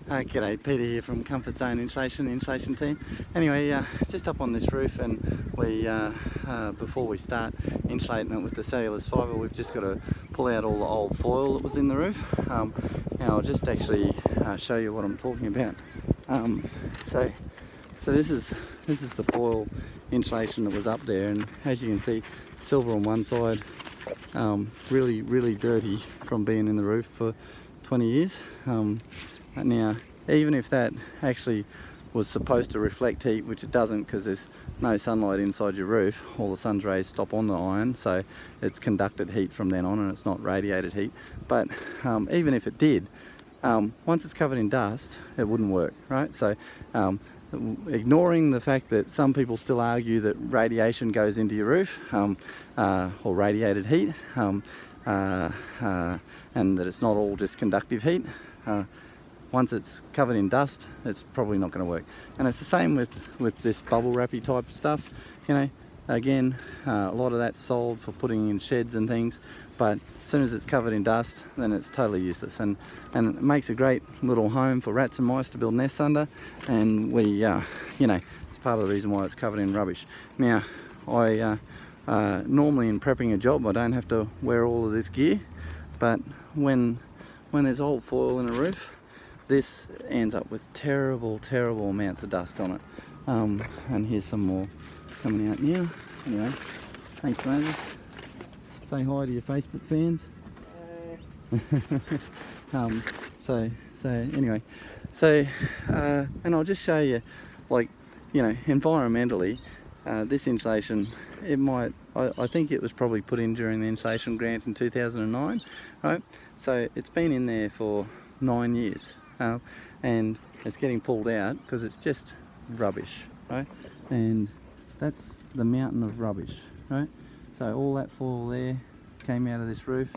G'day, Peter here from Comfort Zone Insulation team. Anyway, just up on this roof, and we, before we start insulating it with the cellulose fibre, we've just got to pull out all the old foil that was in the roof. Now I'll just actually show you what I'm talking about. So this is the foil insulation that was up there, and as you can see, silver on one side, really dirty from being in the roof for 20 years. Now, even if that actually was supposed to reflect heat, which it doesn't because there's no sunlight inside your roof, all the sun's rays stop on the iron, so it's conducted heat from then on and it's not radiated heat. But even if it did, once it's covered in dust, it wouldn't work, right? So ignoring the fact that some people still argue that radiation goes into your roof, or radiated heat, and that it's not all just conductive heat, once it's covered in dust, it's probably not going to work. And it's the same with this bubble wrappy type stuff. You know, again, a lot of that's sold for putting in sheds and things, but as soon as it's covered in dust, then it's totally useless. And it makes a great little home for rats and mice to build nests under, and we, you know, it's part of the reason why it's covered in rubbish. Now, I normally in prepping a job, I don't have to wear all of this gear, but when there's old foil in a roof, this ends up with terrible amounts of dust on it. And here's some more coming out now. Anyway, thanks Moses. Say hi to your Facebook fans. Anyway, and I'll just show you, like, you know, environmentally, this insulation, it might, I think it was probably put in during the insulation grant in 2009, right? So it's been in there for 9 years. And it's getting pulled out because it's just rubbish, right? And that's the mountain of rubbish, right? So all that foil there came out of this roof,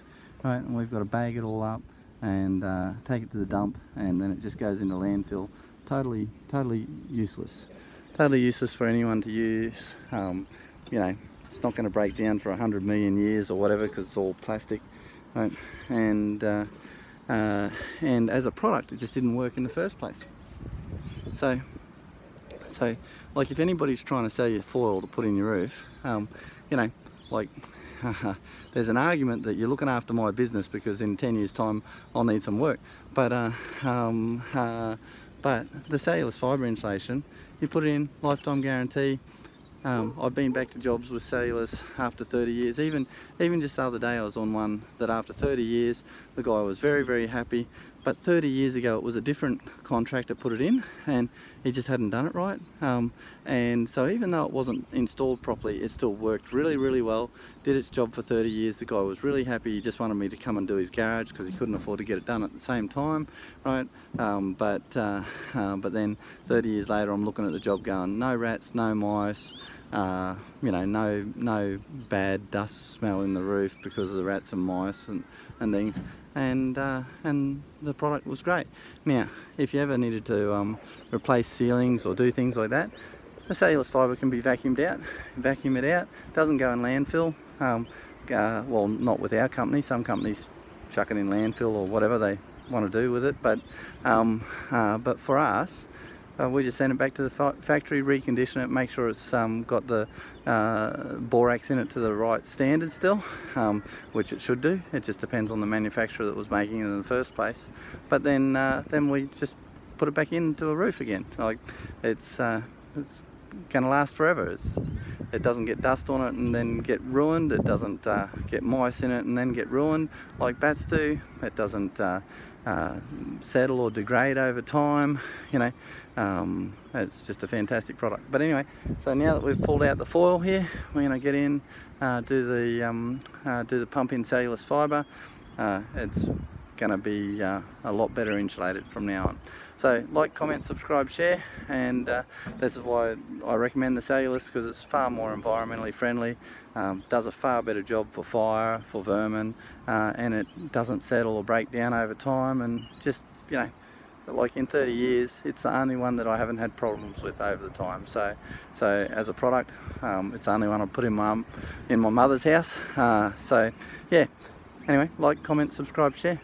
right? And we've got to bag it all up and take it to the dump, and then it just goes into landfill. Totally useless. Totally useless for anyone to use. You know, it's not going to break down for 100 million years or whatever because it's all plastic, right? And as a product, it just didn't work in the first place. So like, if anybody's trying to sell you foil to put in your roof, you know, like, there's an argument that you're looking after my business because in 10 years time I'll need some work. But the cellulose fibre insulation, you put it in, lifetime guarantee. I've been back to jobs with cellulose after 30 years. Even just the other day I was on one that after 30 years the guy was very happy, but 30 years ago it was a different contractor put it in and he just hadn't done it right. And so even though it wasn't installed properly, it still worked really well, did its job for 30 years. The guy was really happy. He just wanted me to come and do his garage because he couldn't afford to get it done at the same time, right? But then 30 years later I'm looking at the job going, no rats, no mice, you know, no bad dust smell in the roof because of the rats and mice and things, and the product was great. Now, if you ever needed to replace ceilings or do things like that, the cellulose fibre can be vacuumed out. Vacuum it out, doesn't go in landfill. Well, not with our company. Some companies chuck it in landfill or whatever they want to do with it, but for us, we just send it back to the factory, recondition it, make sure it's got the borax in it to the right standard still, which it should do. It just depends on the manufacturer that was making it in the first place. But then we just put it back into a roof again. Like, it's going to last forever. It doesn't get dust on it and then get ruined. It doesn't get mice in it and then get ruined like bats do. It doesn't settle or degrade over time, you know. It's just a fantastic product. But anyway, so now that we've pulled out the foil here, we're going to get in, do the pump in cellulose fibre. It's going to be a lot better insulated from now on. So like, comment, subscribe, share, and this is why I recommend the cellulose, because it's far more environmentally friendly, does a far better job for fire, for vermin, and it doesn't settle or break down over time, and just, you know, like in 30 years it's the only one that I haven't had problems with over the time. So as a product, it's the only one I put in my mother's house. So yeah, anyway, like, comment, subscribe, share.